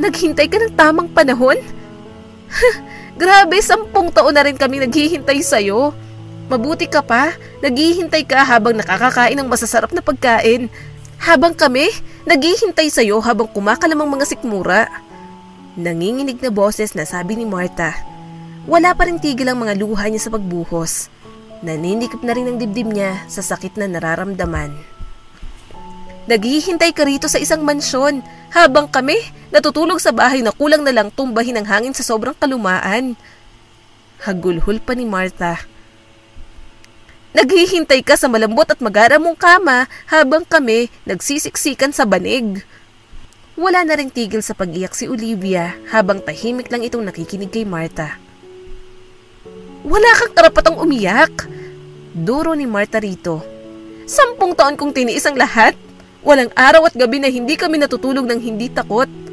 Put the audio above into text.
Naghintay ka ng tamang panahon? Grabe, 10 taon na rin kami naghihintay sa'yo. Mabuti ka pa, naghihintay ka habang nakakakain ng masasarap na pagkain. Habang kami, naghihintay sa'yo habang kumakalamang mga sikmura. Nanginginig na boses na sabi ni Martha. Wala pa rin tigil ang mga luha niya sa pagbuhos. Naninikip na rin ang dibdib niya sa sakit na nararamdaman. Naghihintay ka rito sa isang mansyon habang kami natutulog sa bahay na kulang na lang tumbahin ng hangin sa sobrang kalumaan. Hagulhol pa ni Martha. Naghihintay ka sa malambot at magara mong kama habang kami nagsisiksikan sa banig. Wala na ring tigil sa pag-iyak si Olivia habang tahimik lang itong nakikinig kay Martha. Wala kang karapatang umiyak. Duro ni Martha rito. 10 taon kong tiniis ang lahat. Walang araw at gabi na hindi kami natutulog ng hindi takot.